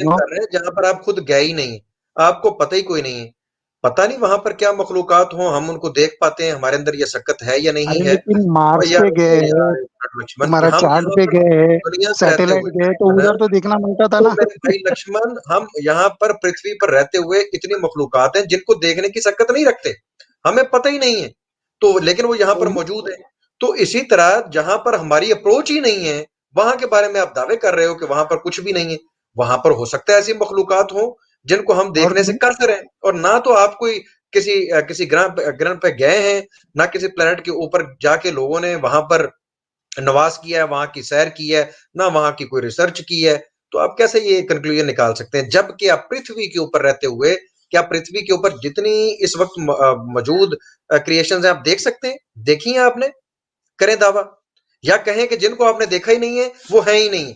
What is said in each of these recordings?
Explain कर रहे हैं जहां पर आप खुद गए ही नहीं, आपको पता ही कोई नहीं है। पता नहीं वहां पर क्या मखलूकात हो, हम उनको देख पाते हैं, हमारे अंदर ये सकत है या नहीं अरे है। लेकिन और मार्स यार पे गए हैं, लक्ष्मण, तुम्हारा हम चांद यहाँ पे पर गए हैं, दुनिया में रहते सैटेलाइट हुए, गए, तो है ना, उधर तो देखना बनता था तो ना। मेरे भाई लक्ष्मण, हम यहाँ पर पृथ्वी पर रहते हुए इतनी मखलूकात हैं जिनको देखने की सकत नहीं रखते, हमें पता ही नहीं है, तो लेकिन वो यहाँ पर मौजूद है। तो इसी तरह जहां पर हमारी अप्रोच ही नहीं है, वहां के बारे में आप दावे कर रहे हो कि वहां पर कुछ भी नहीं है। वहां पर हो सकता है ऐसी मखलूकात हो जिनको हम और देखने से कसर है, और ना तो आप कोई किसी ग्रह पे गए हैं, ना किसी प्लेनेट के ऊपर जाके लोगों ने वहां पर नवास किया है, वहां की सैर की है, ना वहां की कोई रिसर्च की है। तो आप कैसे ये कंक्लूजन निकाल सकते हैं, जबकि आप पृथ्वी के ऊपर रहते हुए, क्या पृथ्वी के ऊपर जितनी इस वक्त मौजूद क्रिएशंस हैं आप देख सकते हैं, देखी है आपने? करें दावा, या कहें कि जिनको आपने देखा ही नहीं है वो है ही नहीं।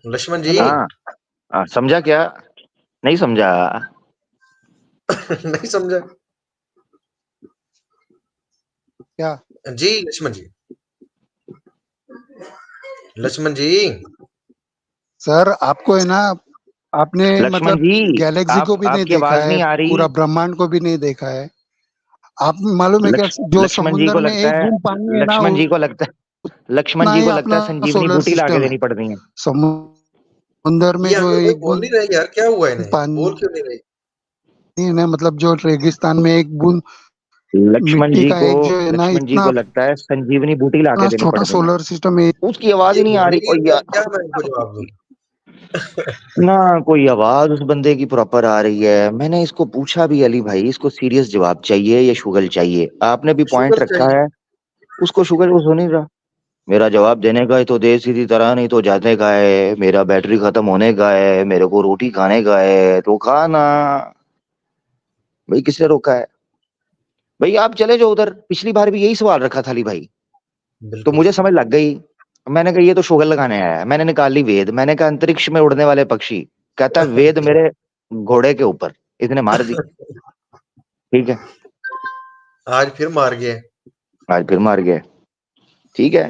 लक्ष्मण जी। हाँ, समझा क्या? नहीं समझा? नहीं समझा क्या? जी लक्ष्मण जी, लक्ष्मण जी। सर आपको है ना, आपने लक्ष्मण मतलब जी, गैलेक्सी को आप भी नहीं आपकी देखा आवाज है, नहीं आ रही। पूरा ब्रह्मांड को भी नहीं देखा है। आप मालूम है क्या, जो लक्ष्मण जी समुन्द्र को में लगता एक है, बूंद पानी है ना, लक्ष्मण जी को लगता है, लक्ष्मण उतना जी ही को लगता अपना है संजीवनी सोलर बूटी लाके सिस्टम है। देनी पड़ती है। समुन्द्र में ये जो हमें कोई एक बोल बूंद नहीं रहा यार, क्या हुआ इन्हें, बोल पानी क्यों नहीं रहे? है ना, मतलब जो रेगिस्तान में एक बूंद लक्ष्मण मिट्टी जी का को एक जो है ना, लक्ष्मण जी इतना को लगता है संजीवनी बूटी लाके देनी छोटा पड़ती है। सोलर सिस्टम है। उसकी आवाज ये ही नहीं आ बोल ही रही। नहीं और रहा यार, क्या यार, मैं इनको जवाब दूं? ना कोई आवाज उस बंदे की प्रॉपर आ रही है। मैंने इसको पूछा भी, अली भाई इसको सीरियस जवाब चाहिए या शुगल चाहिए? आपने भी पॉइंट शुगर रखा चाहिए। है, उसको शुगर वो सुन नहीं रहा। मेरा जवाब देने का है तो दे सीधी तरह, नहीं तो जाने का है, मेरा बैटरी खत्म होने का है, मेरे को रोटी खाने का है तो खाना। भाई किसने रोका है? भाई आप चले जाओ उधर। पिछली बार भी यही सवाल रखा था अली भाई, तो बिल्कुल। मुझे समझ लग गई। मैंने कहा ये तो शुगर लगाने आया है। मैंने निकाल ली वेद। मैंने कहा अंतरिक्ष में उड़ने वाले पक्षी। कहता वेद मेरे घोड़े के ऊपर। इसने मार दी। ठीक है, आज फिर मार गए। आज फिर मार गया। ठीक है,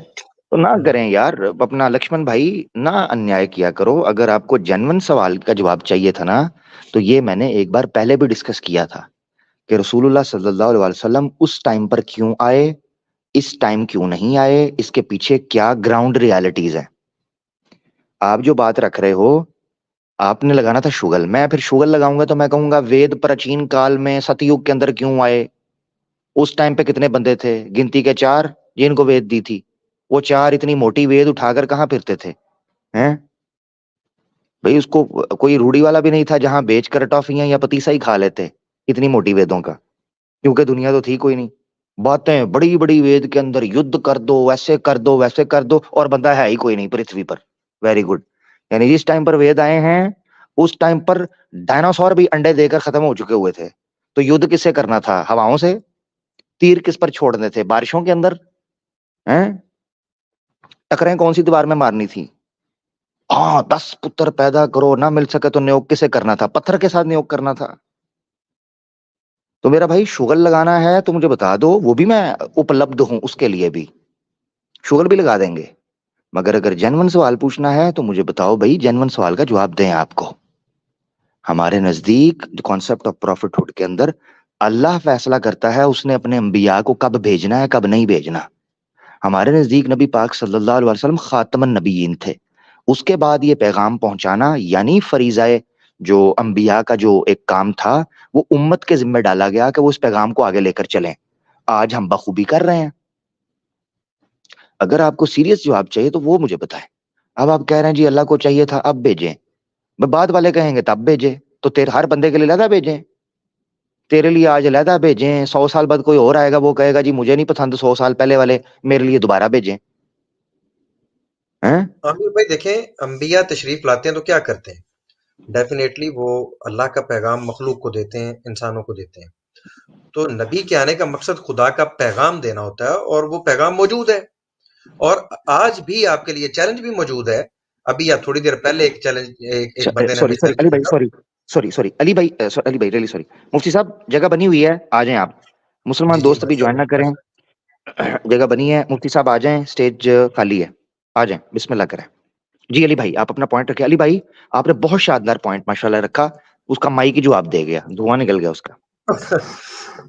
तो ना हम्म। करें यार अपना लक्ष्मण भाई, ना अन्याय किया करो। अगर आपको जेन्युइन सवाल का जवाब चाहिए था ना, तो ये मैंने एक बार पहले भी डिस्कस किया था कि रसूलुल्लाह सल्लल्लाहु अलैहि वसल्लम उस टाइम पर क्यों आए, इस टाइम क्यों नहीं आए, इसके पीछे क्या ग्राउंड रियलिटीज है। आप जो बात रख रहे हो, आपने लगाना था शुगल। मैं फिर शुगल लगाऊंगा तो मैं कहूंगा वेद प्राचीन काल में सतयुग के अंदर क्यों आए। उस टाइम पे कितने बंदे थे? गिनती के चार, जिनको वेद दी थी। वो चार इतनी मोटी वेद उठाकर कहाँ फिरते थे? हैं भाई, उसको कोई रूढ़ी वाला भी नहीं था जहां बेचकर टॉफियां या पतीसा ही खा लेते इतनी मोटी वेदों का, क्योंकि दुनिया तो थी कोई नहीं। बातें बड़ी बड़ी वेद के अंदर, युद्ध कर दो, वैसे कर दो, वैसे कर दो, और बंदा है ही कोई नहीं पृथ्वी पर। Very good. यानी जिस टाइम पर वेद आए हैं, उस टाइम पर डायनासोर भी अंडे देकर खत्म हो चुके हुए थे। तो युद्ध किससे करना था? हवाओं से। तीर किस पर छोड़ने थे? बारिशों के अंदर। हैं टकरें कौन सी दीवार में मारनी थी? हाँ, 10 पुत्र पैदा करो, ना मिल सके तो नियोग किसे करना था? पत्थर के साथ नियोग करना था। तो मेरा भाई शुगर लगाना है तो मुझे बता दो, वो भी मैं उपलब्ध हूं, उसके लिए भी शुगर भी लगा देंगे। मगर अगर जेन्युइन सवाल पूछना है तो मुझे बताओ भाई, जेन्युइन सवाल का जवाब दें आपको। हमारे नजदीक कॉन्सेप्ट ऑफ प्रॉफिटहुड के अंदर अल्लाह फैसला करता है उसने अपने अंबिया को कब भेजना है, कब नहीं भेजना। हमारे नजदीक नबी पाक सल्लल्लाहु अलैहि वसल्लम खातमन नबीयीन थे। उसके बाद ये पैगाम पहुंचाना, यानी फरीजाए जो अंबिया का जो एक काम था, वो उम्मत के जिम्मे डाला गया कि वो इस पैगाम को आगे लेकर चलें। आज हम बखूबी कर रहे हैं। अगर आपको सीरियस जवाब चाहिए तो वो मुझे बताएं। अब आप कह रहे हैं जी अल्लाह को चाहिए था अब भेजें, मैं बाद वाले कहेंगे तब भेजे। तो तेरे हर बंदे के लिए अलहदा भेजें? तेरे लिए आज अलहदा भेजें, 100 साल बाद कोई और आएगा वो कहेगा जी मुझे नहीं पसंद 100 साल पहले वाले, मेरे लिए दोबारा भेजें। हैं? आमिर भाई देखें, अंबिया तशरीफ लाते हैं तो क्या करते हैं? डेफिनेटली वो अल्लाह का पैगाम मखलूक को देते हैं, इंसानों को देते हैं। तो नबी के आने का मकसद खुदा का पैगाम देना होता है, और वो पैगाम मौजूद है। और आज भी आपके लिए चैलेंज भी मौजूद है। अभी या थोड़ी देर पहले एक चैलेंज, एक बंदे ने सॉरी हमें सॉरी चैलेंज अली भाई, किया। सॉरी सॉरी सॉरी अली भाई, अली भाई रियली सॉरी। मुफ्ती साहब जगह बनी हुई है, आ जाएं आप। मुसलमान जी जी, दोस्त भी माशा ज्वाइन ना करें। जगह बनी है, मुफ्ती साहब आ जाएं, स्टेज खाली है, आ जाएं, बिस्मिल्लाह करें। जी अली भाई, आप अपना पॉइंट रखें। अली भाई, आपने बहुत शानदार पॉइंट माशाल्लाह रखा, उसका माइक ही जवाब दे गया, धुआं निकल गया उसका।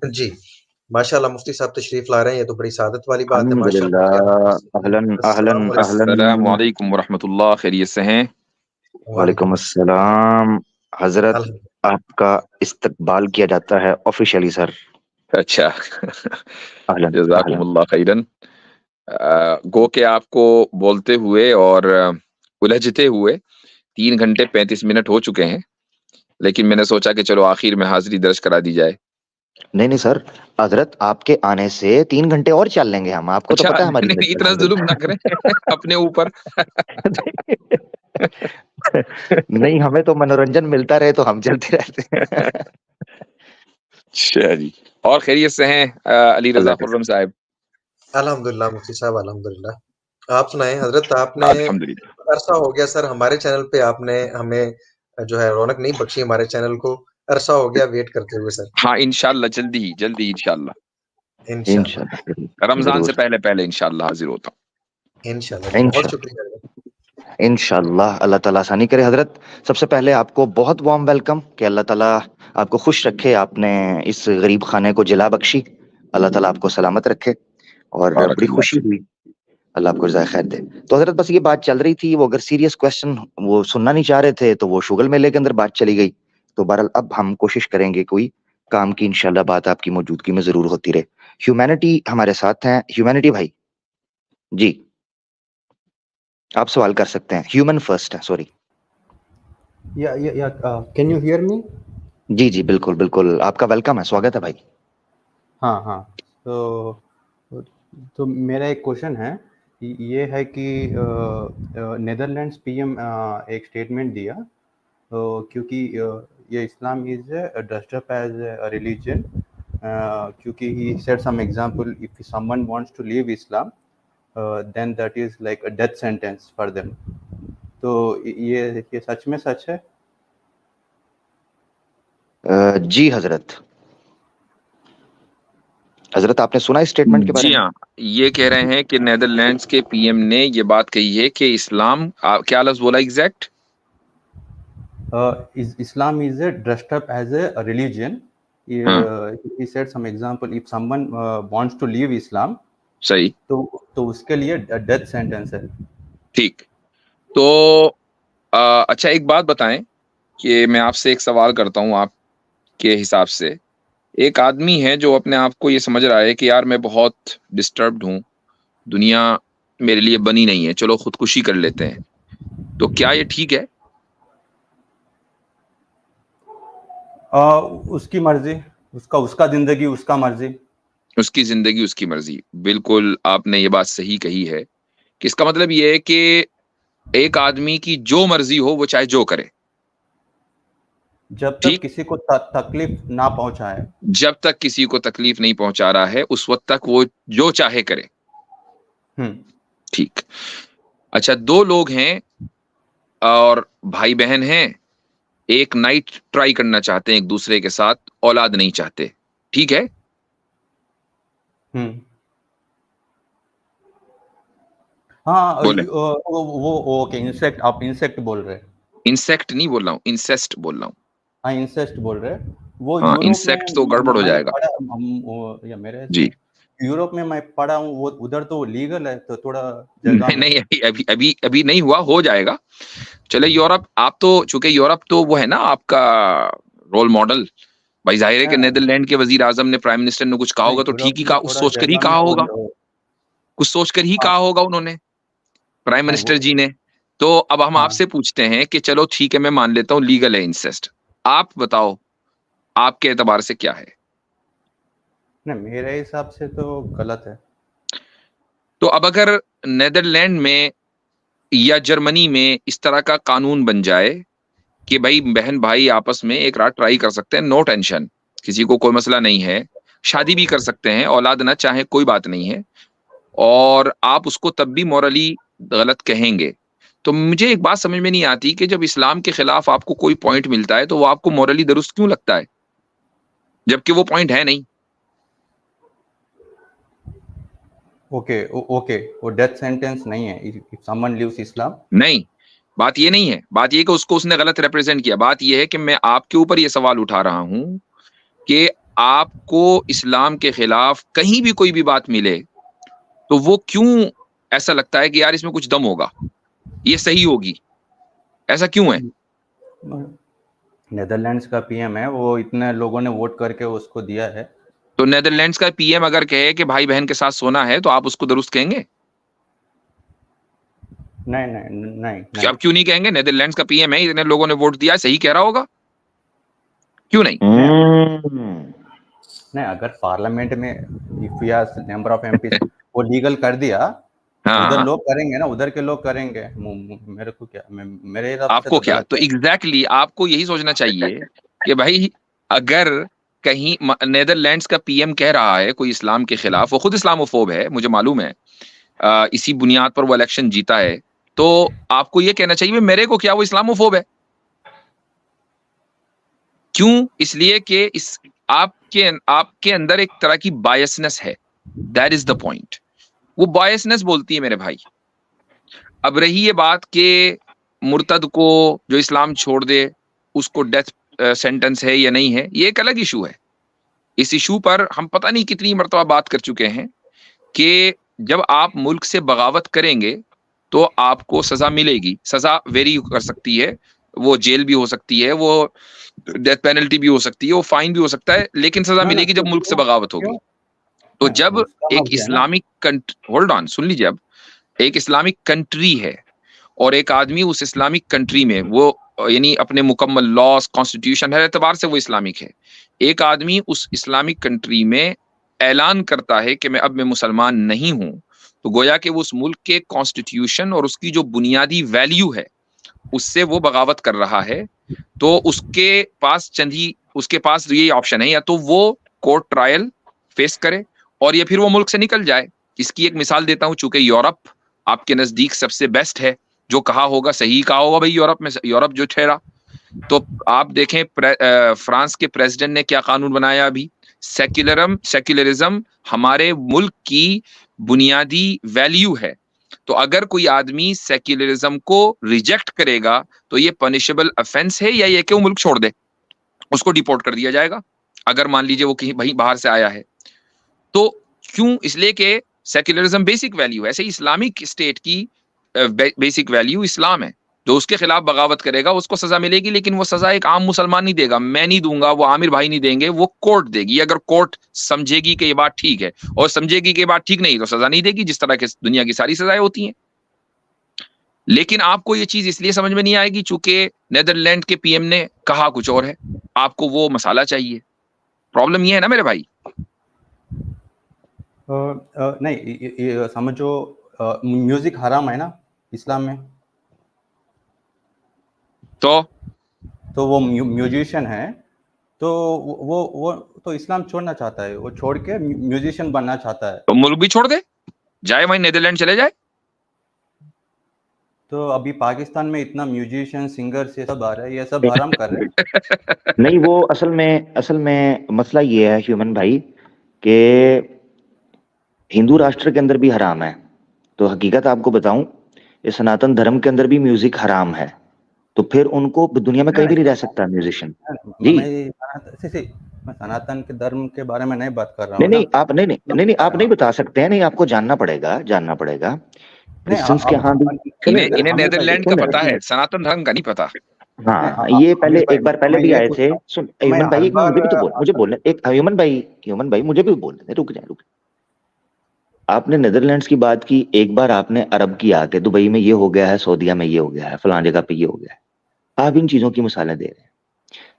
जी, माशाल्लाह मुफ्ती साहब तशरीफ ला रहे हैं, ये तो बड़ी सादत वाली बात है माशाल्लाह। अल्हम्दुलिल्लाह, अहलन अहलन अहलन। अस्सलाम वालेकुम वरहमतुल्लाह, खैरियत से हैं? वालेकुम अस्सलाम हजरत, अल्हम्दुलिल्लाह। आपका इस्तकबाल किया जाता है ऑफिशियली सर। अच्छा। अहलन अहलन। जज़ाकुमुल्लाह खैरन। गो के आपको बोलते हुए और उलझते हुए 3 घंटे 35 मिनट हो चुके हैं, लेकिन मैंने सोचा कि चलो आखिर में हाजिरी दर्ज करा दी जाए। नहीं नहीं सर, हजरत आपके आने से 3 घंटे और चल लेंगे हम, आपको तो अच्छा, पता है हमारी नहीं, इतना जुल्म ना करें अपने ऊपर। नहीं, हमें तो मनोरंजन मिलता रहे तो हम चलते रहते हैं। अच्छा जी, और खैरियत से हैं अली रजा अल्लाह का खुर्रम साहब? अल्हम्दुलिल्लाह मुफ्ती साहब, अल्हम्दुलिल्लाह। आप सुनाएं हजरत, आपने अल्हम्दुलिल्लाह। अरसा हो गया सर हमारे चैनल पे, आपने हमें जो है रौनक नहीं बख्शी हमारे चैनल को, अरसा हो गया वेट करते हुए सर। हाँ, इंशाल्लाह जल्दी इंशाल्लाह। इंशाल्लाह इंशाल्लाह रमजान से जरूर पहले इंशाल्लाह हाजिर होता हूँ। इंशाल्लाह जी, बहुत शुक्रिया। इंशाल्लाह अल्लाह ताला आसानी करे। हजरत, सबसे पहले आपको बहुत वार्म वेलकम कि अल्लाह ताला आपको खुश रखे, आपने इस गरीब खाने को जिला बख्शी, अल्लाह ताला आपको सलामत रखे और बड़ी खुशी हुई, अल्लाह आपको जज़ाए खैर दे। तो हजरत बस ये बात चल रही थी, वो अगर सीरियस क्वेश्चन वो सुनना नहीं चाह रहे थे तो वो शुगल मेले के अंदर बात चली गई। तो बहरहाल अब हम कोशिश करेंगे कोई काम की इंशाल्लाह बात आपकी मौजूदगी में जरूर होती रहे। ह्यूमैनिटी हमारे साथ हैं, ह्यूमैनिटी भाई जी आप सवाल कर सकते हैं। ह्यूमन फर्स्ट है, sorry. Can you hear me? जी जी बिल्कुल बिल्कुल, आपका वेलकम है, स्वागत है भाई। हाँ। तो मेरा एक क्वेश्चन है, ये है कि नेदरलैंड्स पीएम एक स्टेटमेंट दिया, क्योंकि ये Islam is dressed up as a religion, क्योंकि he said some example, if someone wants to leave Islam then that is like a death sentence for them. तो ये सच में सच है? जी हजरत, हजरत आपने सुना इस स्टेटमेंट के बारे जी में? हाँ, ये कह रहे हैं कि नेदरलैंड्स के पीएम ने ये बात कही है कि इस्लाम, क्या लफ्ज बोला exact? Islam is dressed up as a religion. He said some example, if someone wants to leave Islam, सही, तो उसके लिए डेथ सेंटेंस है। ठीक। तो अच्छा, एक बात बताएं कि मैं आपसे एक सवाल करता हूं, आपके हिसाब से एक आदमी है जो अपने आप को ये समझ रहा है कि यार मैं बहुत डिस्टर्ब्ड हूं, दुनिया मेरे लिए बनी नहीं है, चलो खुदकुशी कर लेते हैं, तो क्या ये ठीक है? उसकी मर्जी, उसका जिंदगी उसका मर्जी। उसकी जिंदगी उसकी मर्जी, बिल्कुल आपने ये बात सही कही है कि इसका मतलब ये है कि एक आदमी की जो मर्जी हो वो चाहे जो करे, जब तक किसी को तकलीफ ना पहुंचाए। जब तक किसी को तकलीफ नहीं पहुंचा रहा है उस वक्त तक वो जो चाहे करे। ठीक। अच्छा, 2 लोग हैं और भाई बहन हैं, एक नाइट ट्राई करना चाहते हैं एक दूसरे के साथ, औलाद नहीं चाहते, ठीक है? हाँ, बोले। वो ओके, इंसेक्ट, आप इंसेक्ट बोल रहे हैं? इंसेक्ट नहीं बोल रहा हूँ, इंसेस्ट बोल रहा हूँ। हाँ, इंसेस्ट बोल रहे हैं। वो हाँ, यूरोप इंसेक्ट तो गड़बड़ हो जाएगा मेरे जी। यूरोप में मैं पढ़ा हूँ, वो उधर तो लीगल है, तो थोड़ा नहीं, अभी नहीं हुआ, हो जाएगा। चले यूरोप, आप तो चूंकि यूरोप तो वो है ना आपका रोल मॉडल, भाई जाहिर है कि नेदरलैंड के वजीर आजम ने, प्राइम मिनिस्टर ने कुछ कहा होगा तो ठीक ही कहा, कुछ सोचकर ही कहा होगा, कुछ सोचकर ही कहा होगा उन्होंने, प्राइम मिनिस्टर जी ने। तो अब हम आपसे पूछते हैं कि चलो ठीक है, मैं मान लेता हूँ लीगल है इंसेस्ट, आप बताओ आपके एतबार से क्या है? नहीं, मेरे हिसाब से तो गलत है। तो अब अगर नेदरलैंड में या जर्मनी में इस तरह का कानून बन जाए कि भाई बहन भाई आपस में एक रात ट्राई कर सकते हैं, नो टेंशन, किसी को कोई मसला नहीं है, शादी भी कर सकते हैं, औलाद ना चाहे कोई बात नहीं है, और आप उसको तब भी मॉरली गलत कहेंगे, तो मुझे एक बात समझ में नहीं आती कि जब इस्लाम के खिलाफ आपको कोई पॉइंट मिलता है तो वो आपको मॉरली दुरुस्त क्यों लगता है, जबकि वो पॉइंट है नहीं। ओके ओके, वो डेथ सेंटेंस नहीं है इफ समवन लीव्स इस्लाम। नहीं, बात ये नहीं है, बात ये कि उसको उसने गलत रिप्रेजेंट किया। बात ये है कि मैं आपके ऊपर ये सवाल उठा रहा हूं कि आपको इस्लाम के खिलाफ कहीं भी कोई भी बात मिले तो वो क्यों ऐसा लगता है कि यार इसमें कुछ दम होगा, ये सही होगी, ऐसा क्यों है? नेदरलैंड्स का पीएम है, वो इतने लोगों ने वोट करके उसको दिया है। तो नेदरलैंड्स का पीएम अगर कहे कि भाई बहन के साथ सोना है तो आप उसको दुरुस्त कहेंगे? नहीं नहीं नहीं नहीं। आप क्यों नहीं कहेंगे? नेदरलैंड्स का पीएम है, इतने लोगों ने वोट दिया, सही कह रहा होगा, क्यों नहीं? नहीं, अगर पार्लियामेंट में if we are number of MP वो लीगल कर दिया, उधर लोग करेंगे ना, उधर के लोग करेंगे, मेरे को क्या, मेरे आपको क्या? तो एग्जैक्टली आपको यही सोचना चाहिए कि भाई अगर कहीं नेदरलैंड्स का पीएम कह रहा है कोई इस्लाम के खिलाफ, वो खुद इस्लामोफोब है, मुझे मालूम है, इसी बुनियाद पर वो इलेक्शन जीता है, तो आपको ये कहना चाहिए मेरे को क्या, वो इस्लामोफोब है। क्यों? इसलिए कि इस आपके अंदर एक तरह की बायसनेस है, दैट इज द पॉइंट। वो बायसनेस बोलती है मेरे भाई। अब रही ये बात कि मुर्तद को जो इस्लाम छोड़ दे उसको डेथ सेंटेंस है या नहीं है, ये एक अलग इशू है। इस इशू पर हम पता नहीं कितनी मर्तबा बात कर चुके हैं कि जब आप मुल्क से बगावत करेंगे तो आपको सजा मिलेगी। सजा वेरी कर सकती है, वो जेल भी हो सकती है, वो डेथ पेनल्टी भी हो सकती है, वो फाइन भी हो सकता है, लेकिन सजा मिलेगी जब मुल्क से बगावत होगी। तो जब एक इस्लामिक कंट्री, होल्ड ऑन, सुन लीजिए, अब एक इस्लामिक कंट्री है और एक आदमी उस इस्लामिक कंट्री में, वो यानी अपने मुकम्मल लॉस, कॉन्स्टिट्यूशन, हर एतबार से वो इस्लामिक है। एक आदमी उस इस्लामिक कंट्री में ऐलान करता है कि मैं मुसलमान नहीं हूं, तो गोया कि वो उस मुल्क के कॉन्स्टिट्यूशन और उसकी जो बुनियादी वैल्यू है उससे वो बगावत कर रहा है। तो उसके पास यही ऑप्शन है, या तो वो कोर्ट ट्रायल फेस करे और या फिर वो मुल्क से निकल जाए। इसकी एक मिसाल देता हूं, चूंकि यूरोप आपके नजदीक सबसे बेस्ट है, जो कहा होगा सही कहा होगा भाई, यूरोप जो ठहरा। तो आप देखें फ्रांस के प्रेसिडेंट ने क्या कानून बनाया अभी, सेक्युलरिज्म हमारे मुल्क की बुनियादी वैल्यू है। तो अगर कोई आदमी सेक्युलरिज्म को रिजेक्ट करेगा तो ये पनिशेबल ऑफेंस है, या ये कि वो मुल्क छोड़ दे, उसको डिपोर्ट कर दिया जाएगा अगर मान लीजिए वो कहीं भाई बाहर से आया है। तो क्यों? इसलिए कि सेक्युलरिज्म बेसिक वैल्यू है। ऐसे इस्लामिक स्टेट की बेसिक वैल्यू इस्लाम है। जो उसके खिलाफ बगावत करेगा उसको सजा मिलेगी, लेकिन वो सजा एक आम मुसलमान नहीं देगा, मैं नहीं दूंगा, वो आमिर भाई नहीं देंगे, वो कोर्ट देगी। अगर कोर्ट समझेगी कि ये बात ठीक है और समझेगी कि ये बात ठीक नहीं तो सजा नहीं देगी, जिस तरह के दुनिया की सारी सजाएं होती हैं। लेकिन आपको ये चीज इसलिए समझ में नहीं आएगी चूंकि नेदरलैंड के पीएम ने कहा कुछ और है, आपको वो मसाला चाहिए। प्रॉब्लम ये है ना मेरे भाई। नहीं, समझो, म्यूजिक हराम है ना इस्लाम में, तो वो म्यूजिशियन है, तो वो तो इस्लाम छोड़ना चाहता है, वो छोड़ के म्यूजिशियन बनना चाहता है, तो मुल्क भी छोड़ दे, जाए वहीं नेदरलैंड चले जाए। तो अभी पाकिस्तान में इतना म्यूजिशियन, सिंगर ये सब आ रहा है, ये सब हराम कर रहे हैं। नहीं, वो असल में मसला ये है ह्यूमन भाई कि हिंदू राष्ट्र के अंदर भी हराम है। तो हकीकत आपको बताऊं, इस सनातन धर्म के अंदर भी म्यूजिक हराम है, तो फिर उनको दुनिया में कहीं भी नहीं रह सकता म्यूजिशियन जी। मैं सनातन के धर्म के बारे में नहीं बात कर रहा हूँ। नहीं, आप नहीं बता सकते हैं, नहीं, आपको जानना पड़ेगा। क्रिश्चियंस के यहाँ भी इन्हें नेदरलैंड का पता है, सनातन धर्म का नहीं पता। हाँ, ये पहले एक बार पहले भी आए थे। सुन ह्यूमन भाई, मुझे बोलने एक ह्यूमन भाई मुझे भी बोलने, रुक जाए। आपने नेदरलैंड्स की बात की, एक बार आपने अरब की आके दुबई में ये हो गया है, सऊदीया में ये हो गया है, फलां जगह पे ये हो गया है। आप इन चीजों की मिसालें दे रहे हैं।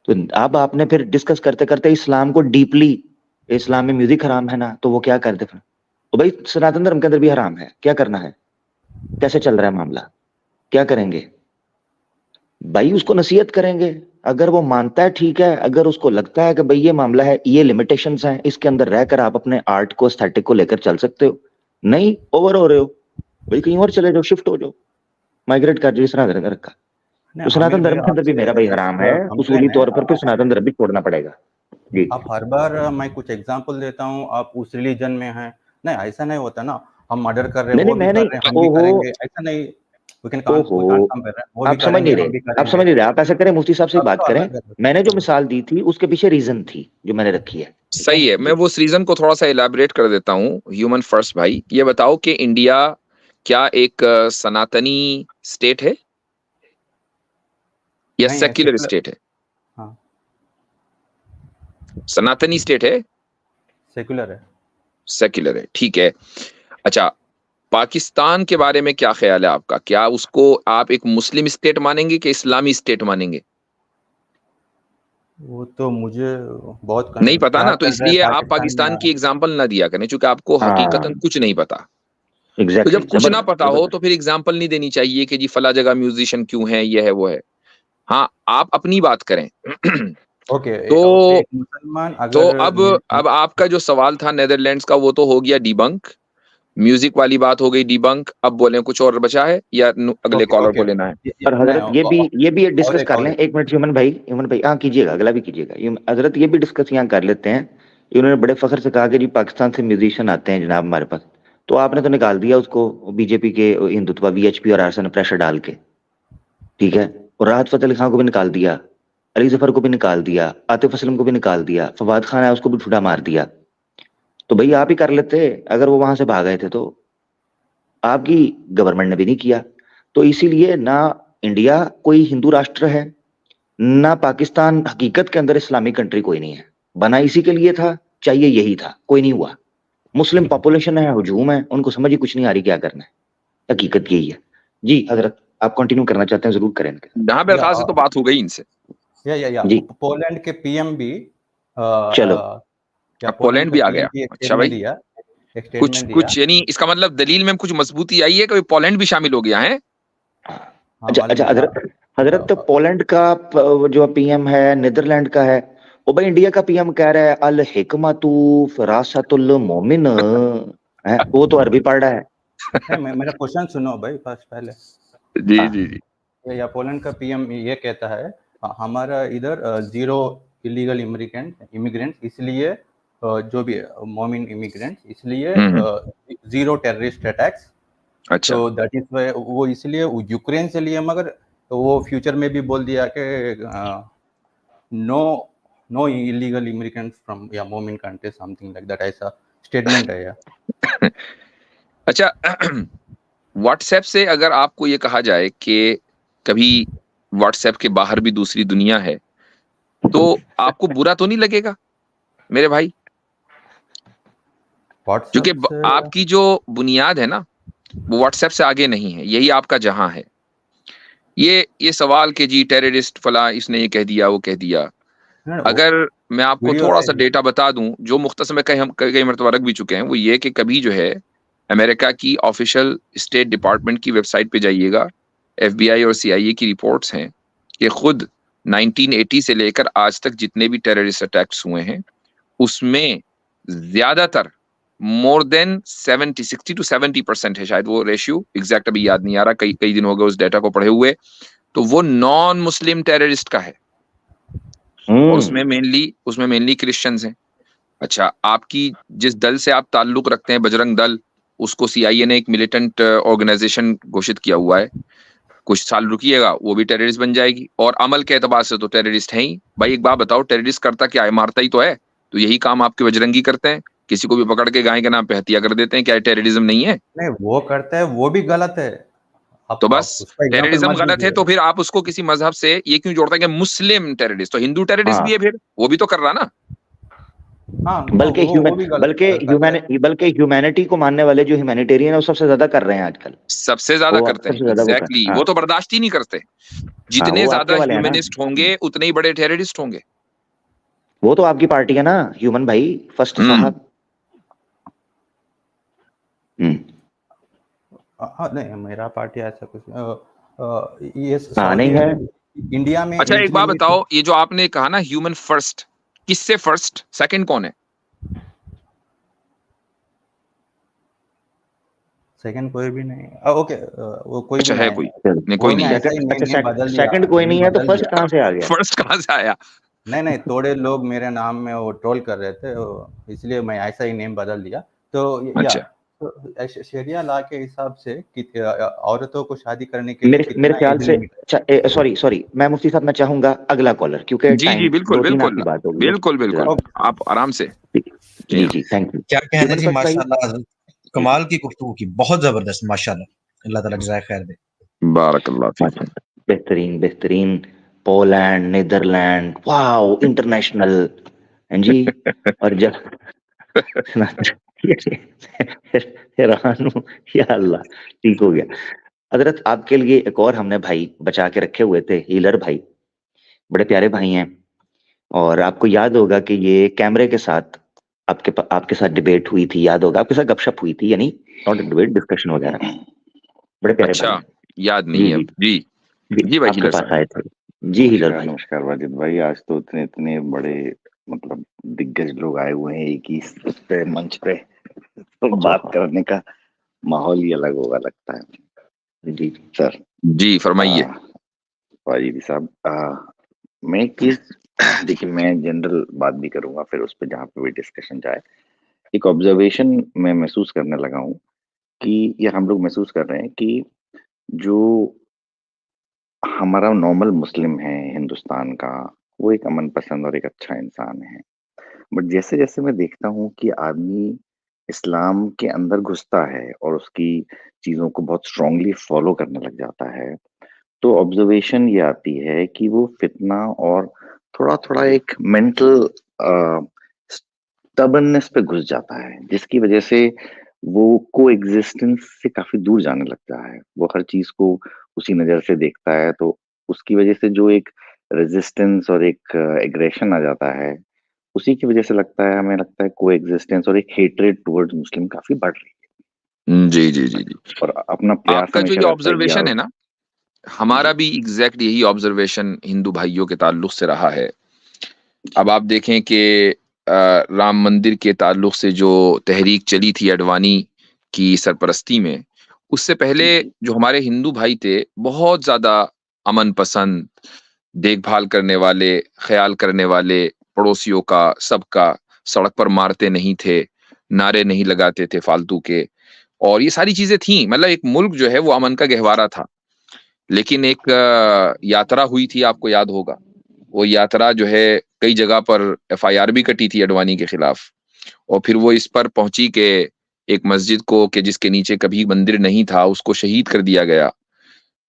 तो अब आपने फिर डिस्कस करते करते इस्लाम को डीपली, इस्लाम में म्यूजिक हराम है ना, तो वो क्या करते फिर? तो भाई सनातन धर्म के अंदर भी हराम है, क्या करना है? कैसे चल रहा है मामला? क्या करेंगे भाई? उसको नसीहत करेंगे, अगर वो मानता है ठीक है, अगर उसको लगता है कि भाई ये मामला है, ये लिमिटेशंस हैं, इसके अंदर रहकर आप अपने आर्ट को, एस्थेटिक को लेकर चल सकते हो। नहीं ओवर हो रहे हो भाई, कहीं और चले जाओ, शिफ्ट हो जाओ, माइग्रेट कर जाओ, सनातन धर्म का। तो सनातन धर्म के अंदर भी मेरा भाई हराम है, उसूली तौर पर फिर सनातन धर्म भी छोड़ना पड़ेगा जी। आप हर बार, मैं कुछ एग्जांपल देता हूँ, आप उस रिलीजन में हैं, नहीं ऐसा नहीं होता ना। हम मर्डर कर रहे हैं, नहीं वो नहीं भी मैं कर नहीं, रहे हैं, हम भी ओहो करेंगे, ऐसा नहीं, we can't ओहो compare है, वो भी आप समझ करेंगे, नहीं रहे, हम भी आप करेंगे, समझ नहीं रहे, आप ऐसा करें मुफ्ती साहब से सब बात तो करें, अलग है। मैंने जो मिसाल दी थी उसके पीछे रीजन थी जो मैंने रखी है, ठीक सही है, मैं जी वो रीजन को थोड़ा सा इलाबरेट कर देता हूँ। ह्यूमन फर्स्ट भाई, ये बताओ कि इंडिया क्या एक सनातनी स्टेट है या नहीं है, सेक्युलर सेकुलर, स्टेट है? हाँ सनातनी स्टेट है, सेकुलर है। सेक्युलर है, ठीक है। अच्छा, पाकिस्तान के बारे में क्या ख्याल है आपका? क्या उसको आप एक मुस्लिम स्टेट मानेंगे कि इस्लामी स्टेट मानेंगे? वो तो मुझे बहुत नहीं पता क्या ना, तो चल रहा है इसलिए आप पाकिस्तान में पाकिस्तान की एग्जाम्पल ना दिया करें, क्योंकि आपको हाँ हकीकतन कुछ नहीं पता। तो एग्जैक्टली जब कुछ ना पता हो जबरदस्त तो फिर एग्जाम्पल नहीं देनी चाहिए कि जी फला जगह म्यूजिशियन क्यों है, ये है वो है। हाँ, आप अपनी बात करें। ओके, तो एक मुसलमान तो अगर अब आपका जो सवाल था नेदरलैंड्स का, वो तो हो गया डिबंक। म्यूजिक वाली बात हो गई डिबंक। अब बोले कुछ और बचा है या अगले ओके कॉलर ओके को लेना है? और हजरत नहीं, ये भी और डिस्कस एक कर और लें, एक एक मिनट ह्यूमन भाई हाँ कीजिएगा, अगला भी कीजिएगा, हजरत ये भी डिस्कस यहाँ कर लेते हैं। इन्होंने बड़े फख्र से कहा कि जी पाकिस्तान से म्यूजिशियन आते हैं जनाब हमारे पास, तो आपने तो निकाल दिया उसको बीजेपी के हिंदुत्व वीएचपी और आरएसएस ने प्रेशर डाल के, ठीक है, और राहत फतेह अली खान को भी निकाल दिया, अली जफर को भी निकाल दिया, आतिफ असलम को भी निकाल दिया, फवाद खान है उसको भी छुड़ा मार दिया। तो भाई आप ही कर लेते अगर वो वहां से भाग गए थे, तो आपकी गवर्नमेंट ने भी नहीं किया। तो इसीलिए ना इंडिया कोई हिंदू राष्ट्र है, ना पाकिस्तान हकीकत के अंदर इस्लामिक कंट्री कोई नहीं है, बना इसी के लिए था, चाहिए यही था, कोई नहीं हुआ। मुस्लिम पॉपुलेशन है, हुजूम है, उनको समझ ही कुछ नहीं आ रही क्या करना है, हकीकत यही है। जी हजरत आप कंटिन्यू करना चाहते हैं जरूर करें। जहां मेरे या ख्याल से तो बात हो गई इनसे। या जी पोलैंड के पीएम भी चलो क्या अब पोलैंड पोलैंड का भी आ पीएम गया। भी एक अच्छा स्टेटमेंट भाई, दिया, एक कुछ स्टेटमेंट दिया। कुछ यानी इसका मतलब दलील में कुछ मजबूती आई है कि पोलैंड भी शामिल हो गया है। हाँ अच्छा अच्छा मालूम हुआ। हजरत हजरत तो पोलैंड का जो पीएम है नीदरलैंड का है, वो भाई इंडिया का पीएम कह रहा है अल हिकमतु फरासतुल मोमिन है, वो तो अरबी पढ़ रहा है। नहीं, मेरा क्वेश्चन सुनो भाई फर्स्ट पहले। जी हाँ जी जी। या पोलैंड का पीएम ये कहता है हमारा इधर जीरो इलीगल इमिग्रेंट, इसलिए जो भी मोमिन इमिग्रेंट, इसलिए हम्म। Zero terrorist attacks. अच्छा, तो दैट इज वाई वो इसलिए यूक्रेन से लिए, मगर तो वो फ्यूचर में भी बोल दिया कि no no illegal immigrants from या मोमिन कंट्री, समथिंग लाइक दैट, ऐसा स्टेटमेंट है या। अच्छा। व्हाट्सएप से अगर आपको ये कहा जाए कि कभी व्हाट्सएप के बाहर भी दूसरी दुनिया है, तो आपको बुरा तो नहीं लगेगा मेरे भाई? क्योंकि व्हाट्सएप से आपकी जो बुनियाद है ना, वो व्हाट्सएप से आगे नहीं है, यही आपका जहां है। ये सवाल कि जी टेररिस्ट फला इसने ये कह दिया वो कह दिया, अगर मैं आपको वीडियो थोड़ा है सा डेटा बता दूं जो मुख्तसर में कई मरतबा रख भी चुके हैं, वो ये कि कभी जो है अमेरिका की ऑफिशियल स्टेट डिपार्टमेंट की वेबसाइट पे जाइएगा, एफबीआई और सीआईए की रिपोर्ट्स हैं कि खुद 1980 से लेकर आज तक जितने भी टेररिस्ट अटैक्स हुए हैं, उसमें ज्यादातर मोर देन 60 to 70% है, शायद वो रेशियो एग्जैक्ट अभी याद नहीं आ रहा, कई कई दिन हो गए उस डेटा को पढ़े हुए, तो वो नॉन मुस्लिम टेररिस्ट का है, और उसमें मेनली क्रिश्चियंस हैं। अच्छा, आपकी जिस दल से आप ताल्लुक रखते हैं, बजरंग दल, उसको सीआईए ने एक मिलिटेंट ऑर्गेनाइजेशन घोषित किया हुआ है। कुछ साल रुकिएगा वो भी टेररिस्ट बन जाएगी, और अमल के एतबार से तो टेररिस्ट है ही। भाई एक बात बताओ, टेररिस्ट करता क्या है? मारता ही तो है। तो यही काम आपके बजरंगी करते हैं, किसी को भी पकड़ के गाय के नाम पे हत्या कर देते हैं। क्या टेररिज्म नहीं है? नहीं, वो करता है, वो भी गलत है। तो आप बस उसका एग्जांपल टेररिज्म मत गलत है, दीजिए। तो फिर आप उसको किसी मजहब से ये क्यों जोड़ता है कि मुस्लिम टेररिस्ट? तो हिंदू टेररिस्ट हाँ भी है, फिर वो भी तो कर रहा ना। हाँ, बल्कि वो भी गलत करता है। बल्कि ह्यूमैनिटी को मानने वाले जो ह्यूमैनिटेरियन है वो सबसे ज्यादा कर रहे हैं आजकल, सबसे ज्यादा वो करते हैं, सबसे ज्यादा वो कर एग्जैक्टली। हाँ वो तो बर्दाश्त ही नहीं करते। हाँ जितने वो आपके ज्यादा वाले हैं ना। ह्यूमनिस्ट होंगे उतने ही बड़े टेररिस्ट होंगे। वो तो आपकी पार्टी है ना ह्यूमन भाई फर्स्ट साहब। नहीं, मेरा पार्टी ऐसा कुछ ये हाँ सऊदी नहीं है। इंडिया में अच्छा एक बात इनिशियली बताओ, ये जो आपने कहा ना ह्यूमन फर्स्ट, किससे फर्स्ट? सेकंड कौन है? सेकंड कोई भी नहीं। ओके, वो कोई अच्छा भी है नहीं कोई? है। नहीं कोई वो नहीं मैं है। ऐसा ही नेम बदल दिया, सेकंड कोई नेम नहीं है तो बदल फर्स्ट दिया। कहाँ से आ गया? फर्स्ट कहाँ से आया? नहीं, थोड़े लोग मेरे नाम में वो ट्रोल कर रहे थे, इसलिए मैं ऐसा ही नेम बदल दिया। तो या अच्छा तो शरिया लॉ के हिसाब से औरतों को शादी करने के लिए मेरे कितना ख्याल एज से लिमिट है? सॉरी मैं मुफ्ती साहब मैं चाहूंगा अगला कॉलर, क्योंकि जी टाइम बिल्कुल 2-3 बिल्कुल आपकी बात होगी। बिल्कुल बिल्कुल, और आप आराम से। जी जी थैंक यू। क्या कहना जी, विमल भट्ट भाई, माशाल्लाह कमाल की गुफ्तगू की, बहुत जबरदस्त, माशाल्लाह, अल्लाह ताला जज़ाय खैर दे। बारकल्लाह फीक। माशाल्लाह, बेहतरीन बेहतरीन। Poland, Netherlands, wow, international. हैं जी। और जब हैरान हूँ, या अल्लाह, ठीक हो गया। हजरत आपके लिए एक और हमने भाई बचा के रखे हुए थे, हीलर भाई, बड़े प्यारे भाई हैं, और आपको याद होगा कि ये कैमरे के साथ आपके साथ डिबेट हुई थी, याद होगा, आपके साथ गपशप हुई थी, यानी नॉट डिबेट, डिस्कशन वगैरह। बड़े प्यारे भाई अच्छा, हैं। याद जी नहीं है। जी जी जी भाई आपके हीलर पास साहब। आए थे। जी हीलर नमस्कार भाई। नमस्कार वाजिद भाई, आज तो इतने इतने बड़े मतलब दिग्गज लोग आए हुए हैं एक ही उस पे मंच पे, तो बात करने का माहौल ही अलग होगा लगता है। जी सर जी फरमाइए। वाजिद साहब, मैं किस देखिए, मैं जनरल बात भी करूंगा, फिर उस पर जहाँ पे भी डिस्कशन जाए। एक ऑब्जर्वेशन मैं महसूस करने लगा हूँ कि ये हम लोग महसूस कर रहे हैं कि जो हमारा नॉर्मल मुस्लिम है हिंदुस्तान का, वो एक अमन पसंद और एक अच्छा इंसान है। बट जैसे-जैसे मैं देखता हूँ कि आदमी इस्लाम के अंदर घुसता है और उसकी चीज़ों को बहुत स्ट्रॉन्गली फ़ॉलो करने लग जाता है, तो ऑब्ज़र्वेशन ये आती है कि वो फ़ितना और थोड़ा-थोड़ा एक मेंटल स्टबर्ननेस पे घुस जाता है, जिसकी वज़ह से वो कोएग्जिस्टेंस से काफ़ी दूर जाने लगता है। वो हर चीज़ को उसी नज़र से देखता है, तो उसकी वज़ह से जो एक रेज़िस्टेंस और एक एग्रेशन आ जाता है, उसी की वजह से लगता है, हमें लगता है कोएग्जिस्टेंस और एक हेट्रेड टुवर्ड्स मुस्लिम काफ़ी बढ़ रही है। जी जी जी जी। और अपना प्रयास आपका जो हमेशा ये रहता है कि ऑब्जर्वेशन है ना, हमारा जी, भी एग्जैक्ट यही ऑब्जर्वेशन हिंदू भाइयों के ताल्लुक से रहा है। अब आप देखें कि राम मंदिर के ताल्लुक से जो तहरीक चली थी अडवाणी की सरपरस्ती में, उससे पहले जी, जी, जो हमारे हिंदू भाई थे, बहुत ज्यादा अमन पसंद, देखभाल करने वाले, ख्याल करने वाले, पड़ोसियों का, सबका, सड़क पर मारते नहीं थे, नारे नहीं लगाते थे फालतू के, और ये सारी चीजें थी। मतलब एक मुल्क जो है वो अमन का गहवारा था। लेकिन एक यात्रा हुई थी, आपको याद होगा, वो यात्रा जो है कई जगह पर एफआईआर भी कटी थी अडवाणी के खिलाफ, और फिर वो इस पर पहुंची के एक मस्जिद को कि जिसके नीचे कभी मंदिर नहीं था उसको शहीद कर दिया गया।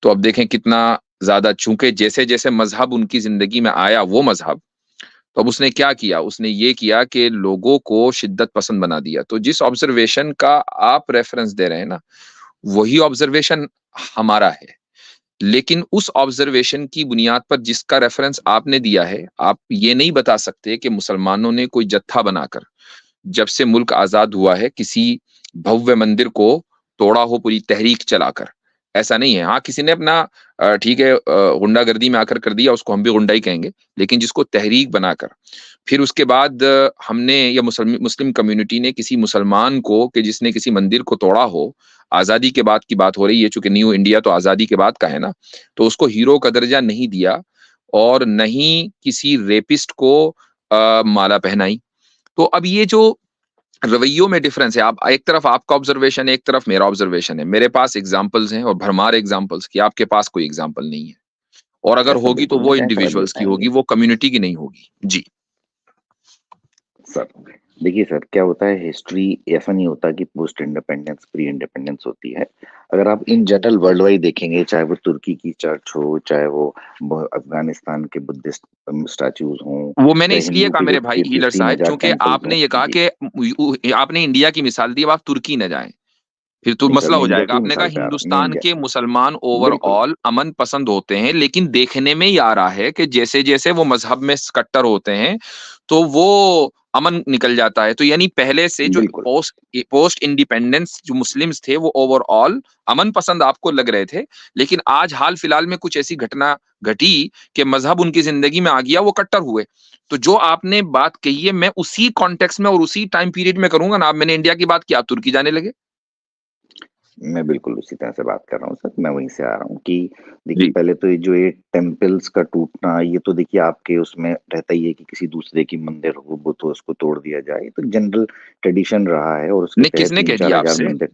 तो अब देखें कितना ज्यादा, चूंकि जैसे जैसे मजहब उनकी जिंदगी में आया वो मजहब, तो अब उसने क्या किया, उसने ये किया कि लोगों को शिद्दत पसंद बना दिया। तो जिस ऑब्जर्वेशन का आप रेफरेंस दे रहे हैं ना, वही ऑब्जर्वेशन हमारा है। लेकिन उस ऑब्जर्वेशन की बुनियाद पर जिसका रेफरेंस आपने दिया है, आप ये नहीं बता सकते कि मुसलमानों ने कोई जत्था बनाकर जब से मुल्क आजाद हुआ है किसी भव्य मंदिर को तोड़ा हो पूरी तहरीक चलाकर। ऐसा नहीं है। हाँ, किसी ने अपना ठीक है गुंडागर्दी में आकर कर दिया, उसको हम भी गुंडा ही कहेंगे, लेकिन जिसको तहरीक बनाकर फिर उसके बाद हमने या मुस्लिम कम्युनिटी ने किसी मुसलमान को कि जिसने किसी मंदिर को तोड़ा हो, आजादी के बाद की बात हो रही है, चूंकि न्यू इंडिया तो आजादी के बाद का है ना, तो उसको हीरो का दर्जा नहीं दिया, और नहीं किसी रेपिस्ट को माला पहनाई। तो अब ये जो रवैयों में डिफरेंस है, आप एक तरफ आपका ऑब्जर्वेशन है, एक तरफ मेरा ऑब्जर्वेशन है। मेरे पास एग्जांपल्स हैं और भरमार एग्जांपल्स की, आपके पास कोई एग्जांपल नहीं है, और अगर ऐसा होगी तो बिल्कुल वो नहीं है, ऐसा इंडिविजुअल्स की होगी, बताएँगे। वो कम्युनिटी की नहीं होगी। जी सर, देखिए सर, क्या होता है, हिस्ट्री ऐसा नहीं होता कि पोस्ट इंडिपेंडेंस, प्री इंडिपेंडेंस होती है। अगर आप इन जनरल वर्ल्ड वाइड देखेंगे, चाहे वो तुर्की की चर्च हो, चाहे वो अफ़गानिस्तान के बुद्धिस्ट स्टैच्यूज़ हों, वो मैंने चाहे इसलिए हिंदू कहा के जो मेरे भाई हीलर साहब, 3000 क्योंकि टेम्पल्स आपने हों। ये कहा जी, कि आपने इंडिया की मिसाल दी, अब आप तुर्की न जाएं, फिर तो नहीं सर, मसला मैं हो इंडिया जाएगा। की आपने कहा मिसाल पे आ रहा हूँ, मैं हिंदुस्तान इंडिया के मुसलमान बिल्कुल, ओवरऑल अमन पसंद होते हैं, लेकिन देखने में ये आ रहा है कि जैसे जैसे वो मजहब में कट्टर होते हैं तो वो अमन निकल जाता है। तो यानी पहले से जो बिल्कुल। पोस्ट इंडिपेंडेंस जो मुस्लिम्स थे वो ओवरऑल अमन पसंद आपको लग रहे थे, लेकिन आज हाल फिलहाल में कुछ ऐसी घटना घटी कि मजहब उनकी जिंदगी में आ गया, वो कट्टर हुए। तो जो आपने बात कही है, मैं उसी कॉन्टेक्स्ट में और उसी टाइम पीरियड में करूंगा ना। आप, मैंने इंडिया की बात की, आप तुर्की जाने लगे। मैं बिल्कुल उसी तरह से बात कर रहा हूँ सर, मैं वहीं से आ रहा हूँ कि देखिए जी पहले तो ये टेम्पल्स का टूटना, ये तो देखिए आपके उसमें रहता ही है कि किसी दूसरे की मंदिर हो वो तो उसको तोड़ दिया जाए, तो जनरल ट्रेडिशन रहा है और उसके नहीं, तहत किसने कह 3-4 दिया हजार आपसे? मंदिर।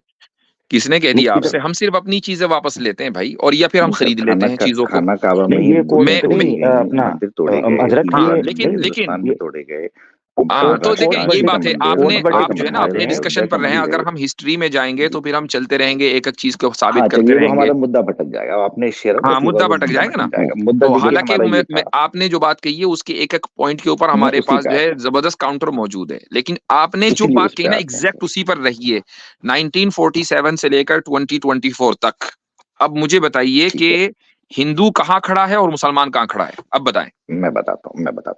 किसने कह दिया मुफ्ती आपसे? साहब, हम सिर्फ अपनी चीजें वापस लेते हैं भाई, और या फिर हम नहीं सर, खरीद लेते हैं चीजों को। खाना काबा में नहीं ही ये कोर्ट मैं तो मैं नहीं अपना मंदिर तोड़े गए, हजरत हाँ, ये मंदिर नहीं लेकिन हिंदुस्तान में ये तोड़े गए। हाँ, तो देखिए कोर्ट यही राजस्थान बड़ी का बात है। मंदिर है, आपने कोर्ट बड़ी आप नेपाल का जो है ना मंदिर अपने है, डिस्कशन उधर का पर रहें, मंदिर अगर है। हम हिस्ट्री में जाएंगे तो फिर हम चलते रहेंगे, एक एक चीज को साबित हाँ करते चलिए, वो रहेंगे। हमारा मुद्दा भटक जाएगा, आपने शेयर रखा हाँ, इसी बार मुद्दा वो भटक मुद्दा जाएगा भटक ना। जाएगा। मुद्दा तो देखिए हालांकि हमारा ये था, आपने जो बात कही है उसके एक एक पॉइंट के ऊपर मैं हमारे उसी पास पे जो है आता हूँ, जबरदस्त काउंटर मौजूद है, लेकिन आपने जो इसीलिए बात उस कही पे ना आते हैं एग्जैक्ट सर। उसी पर रही है, 1947 से लेकर 2024 तक। अब मुझे बताइए ठीक कि है, हिंदू कहाँ खड़ा है और मुसलमान कहाँ खड़ा है, अब बताएं। मैं बताता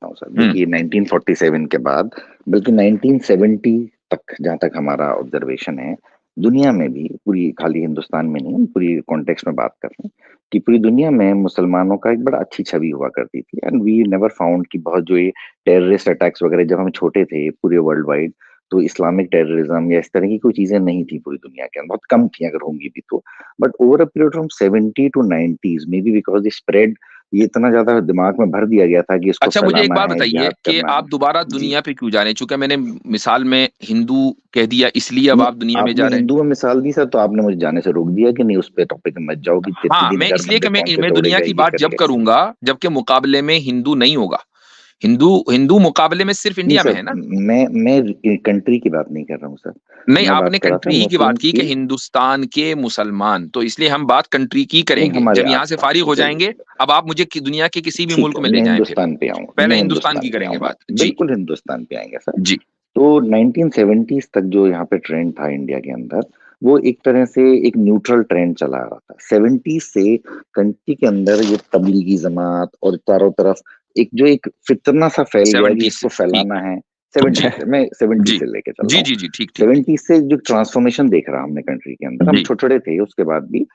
हूँ सर। हम्म। देखिए 1947 के बाद, बल्कि 1970 तक जहां तक हमारा ऑब्जर्वेशन है, दुनिया में भी, पूरी खाली हिंदुस्तान में नहीं, हम पूरी कॉन्टेक्स्ट में बात कर रहे हैं कि पूरी दुनिया में मुसलमानों का एक बड़ा अच्छी छवि हुआ करती थी। एंड वी नेवर फाउंड कि बहुत जो ये टेररिस्ट अटैक्स वगैरह, जब हम छोटे थे पूरे वर्ल्ड वाइड, तो इस्लामिक टेररिज्म या इस तरह की कोई चीजें नहीं थी पूरी दुनिया के अंदर, बहुत कम थी अगर होंगी भी तो। But over a period from 70 to 90s, may be because the spread, ये इतना ज्यादा दिमाग में भर दिया गया था कि इसको अच्छा, मुझे एक फैलाना बात है, बताइए जिहाद कि करना है। आप दोबारा जी, दुनिया पे क्यों जा रहे हैं? चूंकि मैंने मिसाल में हिंदू कह दिया इसलिए अब नहीं, आप दुनिया में जा आपने रहे हैं। हिंदू में मिसाल दी सर, तो आपने मुझे जाने से रोक दिया कि नहीं उस पे टॉपिक में मत जाओ, कि हाँ, दिन मैं घर इसलिए कि मंदिर मैं कौन से मैं तोड़े दुनिया गए, की ये बात करे जब गए। करूंगा जबकि मुकाबले में हिंदू नहीं होगा। हिंदू हिंदू मुकाबले में सिर्फ नहीं इंडिया में सर, है ना। मैं कंट्री की बात नहीं कर रहा हूँ सर, नहीं, मैं बात आपने कर रहा था कंट्री की बात मुस्लिम्स की कि की। हिंदुस्तान के मुसलमान, तो इसलिए हम बात कंट्री की नहीं करेंगे हमारे जब यहाँ से फारिग हो चलिए, जाएंगे। अब आप मुझे दुनिया के किसी भी ठीक मुल्क है, में ले मैं जाएं, फिर हिंदुस्तान पे आऊंगा, पहले मैं हिंदुस्तान की हिंदुस्तान पे करेंगे आऊंगा, बात। जी बिल्कुल हिंदुस्तान पे आएंगे सर। जी तो 1970s तक जो यहाँ पे ट्रेंड था इंडिया के अंदर, वो एक तरह से एक न्यूट्रल ट्रेंड चला आ रहा था। 70s से कंट्री के अंदर ये तबलीगी जमात और चारों तरफ एक फितना सा फैल गया कि 70 से इसको ठीक। फैलाना है। 70 जी से, मैं 70 जी से लेके चल रहा जी हूँ। जी जी, ठीक ठीक ठीक। 70 से जो ट्रांसफॉर्मेशन देख रहा हमने कंट्री के अंदर, हम जी छोटे छोटे थे उसके बाद भी,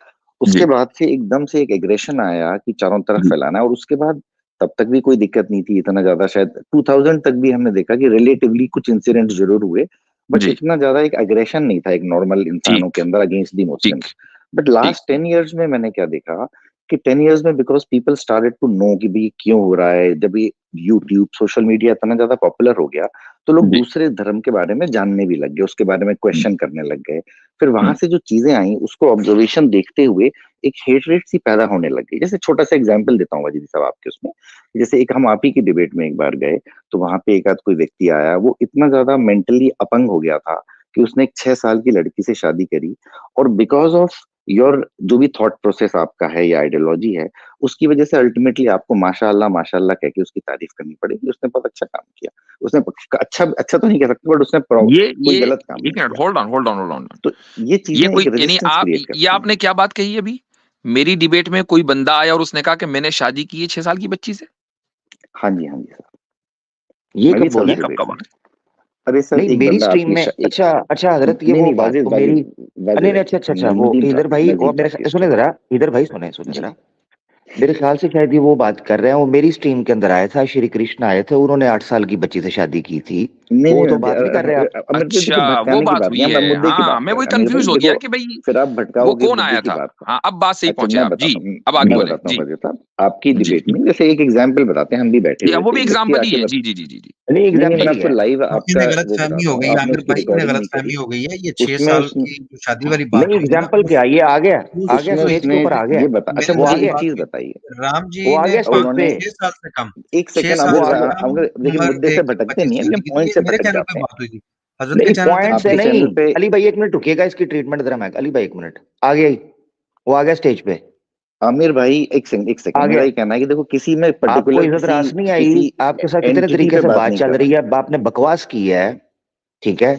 उसके जी बाद से एकदम से एक एग्रेशन आया कि चारों तरफ जी फैलाना है। और उसके बाद तब तक भी कोई दिक्कत नहीं थी इतना ज्यादा, शायद 2000 तक भी हमने देखा कि रिलेटिवली कुछ इंसिडेंट जरूर हुए, बट जी, इतना ज्यादा एक अग्रेशन नहीं था एक नॉर्मल इंसानों के ठीक अंदर अगेंस्ट दी ठीक मुस्लिम्स। बट ठीक। लास्ट 10 years में मैंने क्या देखा कि 10 years में, because people started to know कि भाई क्यों हो रहा है, जब ये यूट्यूब सोशल मीडिया इतना ज्यादा पॉपुलर हो गया, तो लोग जी। दूसरे धर्म के बारे में जानने भी लग गए, उसके बारे में हम्म, क्वेश्चन करने लग गए। फिर वहां हम्म, से जो चीजें आई, उसको ऑब्जर्वेशन देखते हुए एक हेटरेट सी पैदा होने लग गई। जैसे छोटा सा एग्जांपल देता हूँ वजीद साहब आपके उसमें, जैसे एक हम आप ही की डिबेट में एक बार गए, तो वहां पे एक आध कोई व्यक्ति आया, वो इतना ज्यादा मेंटली अपंग हो गया था कि उसने एक 6 साल की लड़की से शादी करी, और बिकॉज ऑफ योर जो भी थॉट प्रोसेस आपका है या आइडियोलॉजी है, उसकी वजह से अल्टीमेटली आपको माशाअल्लाह माशाअल्लाह कह के उसकी तारीफ करनी पड़ेगी। उसने बहुत अच्छा काम किया, उसने अच्छा अच्छा तो नहीं कह सकते, बट उसने कोई ये गलत काम एक नहीं मिनट, किया। Hold on hold on hold on. तो ये ये चीजें एक कोई यानी रेजिस्टेंस आप, क्रिएट ये करती हैं। आपने क्या बात कही अभी? मेरी डिबेट में कोई बंदा आया और उसने कहा कि मैंने शादी की है 6 साल की बच्ची से। हाँ जी, हाँ जी सर, ये मैं भी कब था बोला? ये उस कब डिबेट का में। बात? अरे सर, नहीं एक मेरी बंदा स्ट्रीम आपकी में, अच्छा अच्छा हजरत ये नहीं वो नहीं, बात वाजिद तो मेरी, वाजिद नहीं वाजिद, नहीं, अच्छा अच्छा अच्छा, वो नदीम था, इधर भाई, वो नदीम था मेरे आपकी सुने स्ट्रीम में। जरा, इधर भाई सुने सुने जी, जरा। मेरे ख्याल से शायद ये वो बात कर रहे हैं, वो मेरी स्ट्रीम के अंदर आया था, श्री कृष्ण आए थे, उन्होंने 8 साल की बच्ची से शादी की थी। नहीं वो नहीं, तो बात नहीं कर रहे आप? अमिर भाई अच्छा, देखिए, वो भटकाने की बात बात हुई नहीं है, मैं है। मुद्दे की हाँ, बात मैं कर वही रहा हूँ अमिर भाई, कंफ्यूज हो गया देखो, कि भाई फिर आप वो भटकाओगे कौन मुद्दे आया की था। बात पर। हाँ, अब बात सही अच्छा पहुंचे मैं आप जी। बताता हूँ, अब आगे मैं बोले बताता हूँ जी फजील साहब, आपकी जी डिबेट में जैसे एक एग्जाम्पल बताते हैं, हम भी बैठे जी। हुए वो थे, भी एक व्यक्ति एग्जाम्पल ही आके है। जी जी जी जी जी। नहीं नहीं नहीं, एग्जाम्पल मैंने ही आपको है। लाइव इन्हें आपका गलत वो फहमी बताता हो हूँ, गई आपने आमिर उसकी भाई, इन्हें रिकॉर्डिंग गलत नहीं फहमी करी। हो गई है। ये 6 उसमें साल उसने की जो शादी वाली बात नहीं हुई है ना, एग्जाम्पल क्या, ये आ गया, आ गया उस उसने स्टेज के उसने ऊपर आ गया। ये बता, अच्छा मैंने वो आ मुझे वही एक गया, बात चीज की, बताइए। राम जी वो आ ने गया स्टेज पे। उन्होंने 6 साल से कम, एक 6 सेकंड, वो साल आ से गया। कम हम देखिए उम्र मुद्दे से एक भटकते बच्ची नहीं से है, शादी लेकिन की थी। पॉइंट ये से मेरे भटक चैनल पे जाते हैं। बात हुई थी, हजरत के नहीं चैनल पे पॉइंट तो से आपके नहीं। नहीं, चैनल पे अली भाई एक मिनट रुकिएगा, इसकी ट्रीटमेंट जरा मैं, अली भाई एक मिनट, आ गया ही, वो आ गया स्टेज पे, आमिर भाई, एक सेकंड, आ मेरा गया। ये कहना है कि देखो, किसी में आपको पर्टिकुलर इज्जत किसी रास नहीं आई, किसी आपके साथ कितने एंटिटी तरीके पे से बात बात नहीं चल कर रही रहा। है, आपने बकवास की है, ठीक है।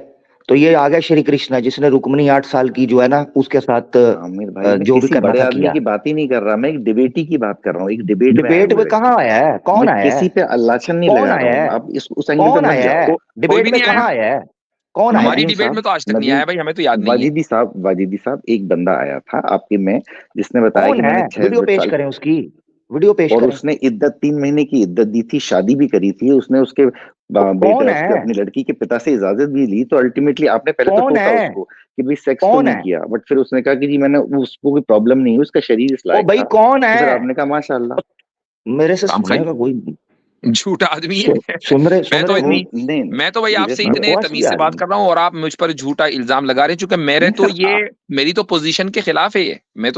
तो ये आ गया श्री कृष्णा, जिसने रुक्मणी 8 साल की जो है ना उसके साथ आमिर भाई, मैं जो भी किसी करना बड़े था आदमी किया। की बात ही नहीं कर रहा, मैं एक डिबेटी की बात कर रहा हूँ, एक डिबेट में आए डिबेट हुए में व्यक्ति कहाँ की। आया है, कौन मैं आया है? किसी पे अल्लाचन नहीं कौन लगा रहा आया हूँ, है? आप उस एंगल पे कौन मत आया जाओ। है? कोई डिबेट भी में नहीं आया। कहाँ आया है? कौन आया हमारी है? नदीम डिबेट में साहब, तो आज तक नहीं आया नदीम, भाई, हमें तो याद नहीं है। वाजिदी साहब, एक बंदा आया था आपके में, जिसने बताया कि कौन है? मैंने वीडियो 6 पेश साल, करें उसकी, वीडियो पेश और करें। उसने इद्दत 3 महीने की इद्दत दी थी, शादी भी करी थी उसने, उसके बेटा कौन उसने है? अपनी लड़की के पिता से इजाजत भी ली, तो अल्टीमेटली आपने पहले तो कौन टोका है? उसको कि भाई सेक्स तो कौन नहीं है? किया, बट फिर उसने कहा कि जी मैंने, उसको कोई प्रॉब्लम नहीं है, उसका शरीर इस ओ लायक भाई था, कौन तो फिर है? आपने कहा माशाल्लाह। मेरे से काम खाई सुनेगा कोई? झूठा आदमी है। सुन मैं रहे तो हो? नहीं नहीं, मैं तो भाई धीरे आपसे साहब, इतने बकवास तमीज किया से है। बात कर रहा हूँ और आप मुझ पर झूठा इल्जाम लगा रहे हैं, चूंकि मेरे नहीं तो सर, ये मेरी तो पोजीशन के खिलाफ है ये। मैं तो